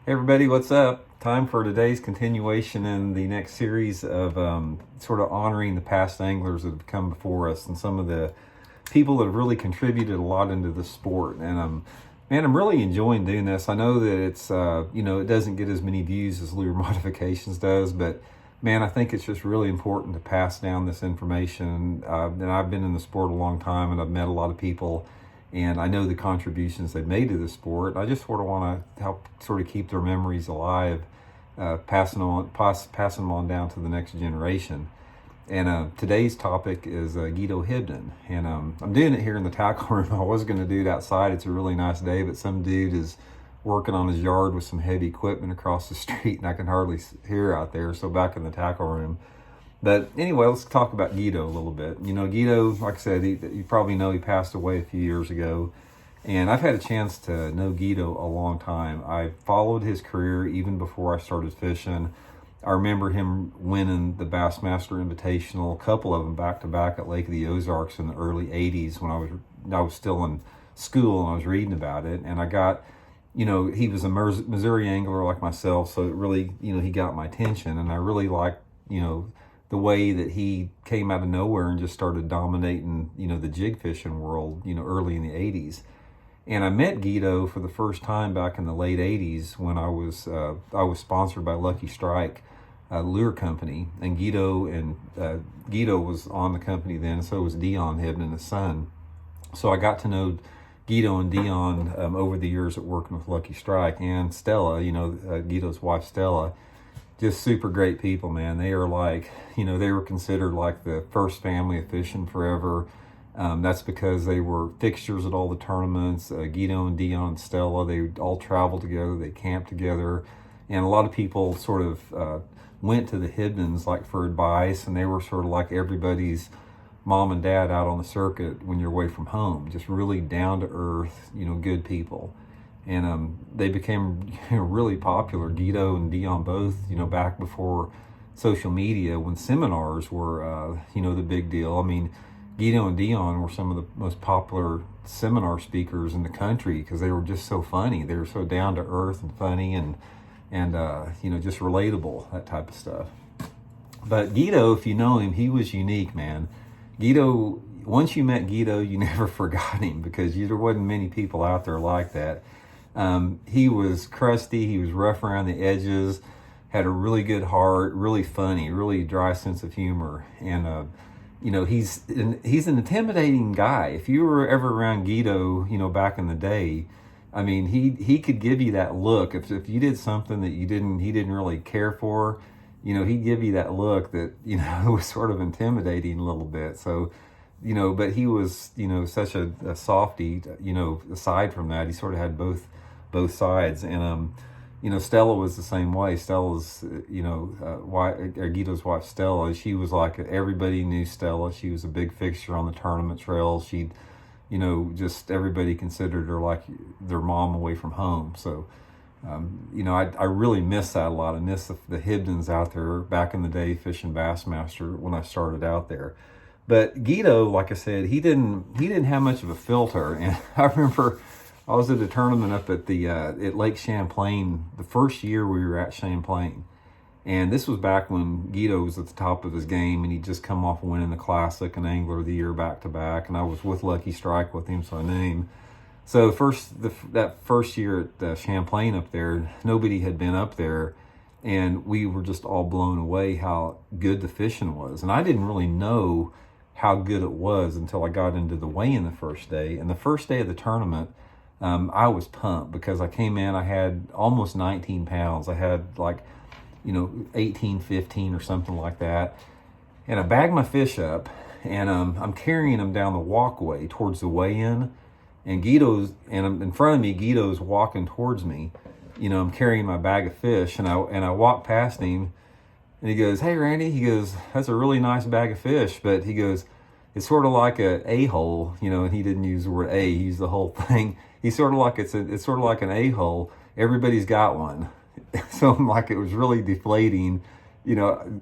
Hey everybody, what's up? Time for today's continuation in the next series of sort of honoring the past anglers that have come before us and some of the people that have really contributed a lot into the sport. And man, I'm really enjoying doing this. I know that it's it doesn't get as many views as Lure Modifications does, but man, I think it's just really important to pass down this information. And I've been in the sport a long time, and I've met a lot of people, and I know the contributions they've made to the sport. I just sort of want to help sort of keep their memories alive, passing them on down to the next generation. And today's topic is Guido Hibdon, and I'm doing it here in the tackle room. I was going to do it outside. It's a really nice day, but some dude is working on his yard with some heavy equipment across the street, and I can hardly hear out there. So back in the tackle room. But anyway, let's talk about Guido a little bit. You know, Guido, like I said, you probably know he passed away a few years ago. And I've had a chance to know Guido a long time. I followed his career even before I started fishing. I remember him winning the Bassmaster Invitational, a couple of them back to back at Lake of the Ozarks in the early 80s when I was still in school and I was reading about it. And I got, he was a Missouri angler like myself, so it really, he got my attention. And I really liked, the way that he came out of nowhere and just started dominating, the jig fishing world, early in the 80s. And I met Guido for the first time back in the late 80s when I was sponsored by Lucky Strike lure company, and Guido was on the company then, and so was Dion Hibdon, his son. So I got to know Guido and Dion over the years at working with Lucky Strike, and Stella, Guido's wife Stella. Just super great people, man. They are like, they were considered like the first family of fishing forever. That's because they were fixtures at all the tournaments. Guido and Dion and Stella, they all traveled together, they camped together. And a lot of people sort of went to the Hibdons like for advice, and they were sort of like everybody's mom and dad out on the circuit when you're away from home. Just really down to earth, good people. And they became really popular, Guido and Dion both, back before social media, when seminars were, the big deal. I mean, Guido and Dion were some of the most popular seminar speakers in the country because they were just so funny. They were so down to earth and funny and just relatable, that type of stuff. But Guido, if you know him, he was unique, man. Guido, once you met Guido, you never forgot him because there wasn't many people out there like that. He was crusty, he was rough around the edges, had a really good heart, really funny, really dry sense of humor. And, he's an intimidating guy. If you were ever around Guido, back in the day, I mean, he could give you that look. If you did something that he didn't really care for, he'd give you that look that, was sort of intimidating a little bit. So, but he was, such a softie, aside from that, he sort of had both sides. And, Stella was the same way. Stella's, Guido's wife, Stella, she was like, everybody knew Stella. She was a big fixture on the tournament trail. She'd, just everybody considered her like their mom away from home. So, I really miss that a lot. I miss the Hibdons out there back in the day fishing Bassmaster when I started out there. But Guido, like I said, he didn't have much of a filter. And I remember I was at a tournament up at at Lake Champlain the first year we were at Champlain. And this was back when Guido was at the top of his game, and he'd just come off winning the Classic and Angler of the Year back to back. And I was with Lucky Strike with him, so I knew him. So that first year at Champlain up there, nobody had been up there, and we were just all blown away how good the fishing was. And I didn't really know how good it was until I got into the weigh-in the first day. And the first day of the tournament, I was pumped because I came in, I had almost 19 pounds. I had 18, 15 or something like that. And I bagged my fish up, and I'm carrying them down the walkway towards the weigh-in. And in front of me, Guido's walking towards me. I'm carrying my bag of fish, and I walk past him, and he goes, "Hey, Randy," he goes, "that's a really nice bag of fish," but he goes, "It's sort of like a a-hole," and he didn't use the word a, he used the whole thing. He's sort of like, it's sort of like an a-hole. Everybody's got one. So I'm like, it was really deflating.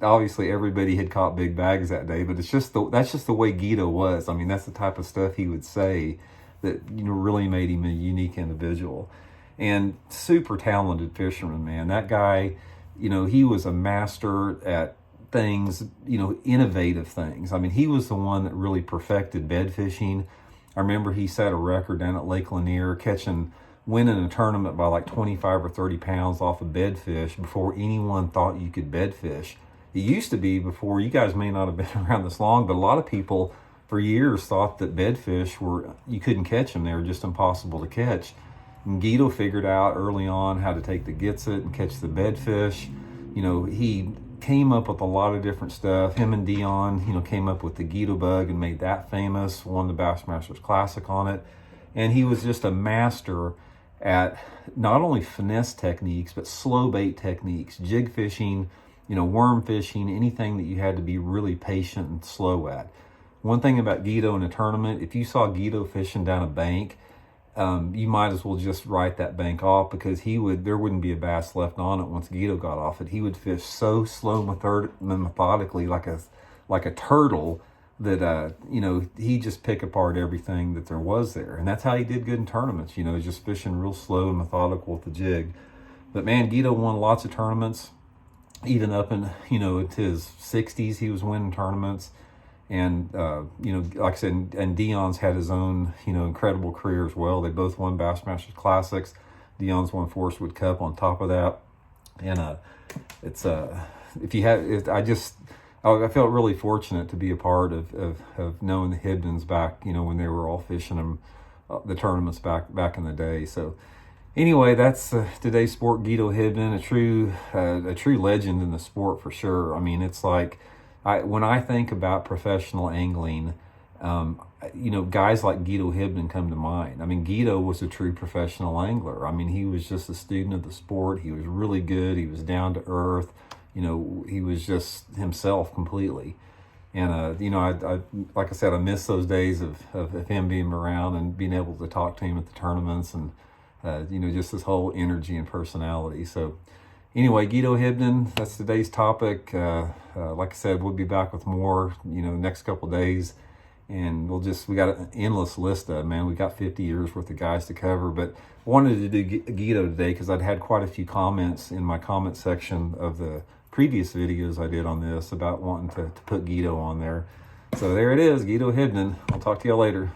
Obviously everybody had caught big bags that day, but that's just the way Guido was. I mean, that's the type of stuff he would say that, really made him a unique individual. and super talented fisherman, man. That guy, you know, he was a master at things, you know, innovative things. I mean, he was the one that really perfected bed fishing. I remember he set a record down at Lake Lanier, winning a tournament by like 25 or 30 pounds off of bed fish before anyone thought you could bed fish. It used to be, before, you guys may not have been around this long, but a lot of people for years thought that bedfish you couldn't catch them. They were just impossible to catch. And Guido figured out early on how to take the gitsit and catch the bedfish. You know, he came up with a lot of different stuff. Him and Dion, you know, came up with the Guido bug and made that famous, won the Bassmasters Classic on it. And he was just a master at not only finesse techniques, but slow bait techniques, jig fishing, you know, worm fishing, anything that you had to be really patient and slow at. One thing about Guido in a tournament, if you saw Guido fishing down a bank, you might as well just write that bank off, because there wouldn't be a bass left on it once Guido got off it. He would fish so slow, methodically, like a turtle, that you know, he just pick apart everything that there was there. And that's how he did good in tournaments, you know, just fishing real slow and methodical with the jig. But man, Guido won lots of tournaments, even up in, you know, into his 60s, he was winning tournaments. And, you know, like I said, and Dion's had his own, you know, incredible career as well. They both won Bassmasters Classics. Dion's won Forrest Wood Cup on top of that. And it's, I felt really fortunate to be a part of knowing the Hibdons back, you know, when they were all fishing them, the tournaments back in the day. So anyway, that's today's sport. Guido Hibdon, a true legend in the sport for sure. I mean, it's like, when I think about professional angling, you know, guys like Guido Hibdon come to mind. I mean, Guido was a true professional angler. I mean, he was just a student of the sport. He was really good. He was down to earth. You know, he was just himself completely. And, you know, I like I said, I miss those days of him being around and being able to talk to him at the tournaments, and, you know, just his whole energy and personality. So anyway, Guido Hibdon, that's today's topic. Like I said, we'll be back with more, you know, next couple of days. And we got an endless list of, man, we got 50 years worth of guys to cover. But I wanted to do Guido today because I'd had quite a few comments in my comment section of the previous videos I did on this about wanting to put Guido on there. So there it is, Guido Hibdon. I'll talk to you later.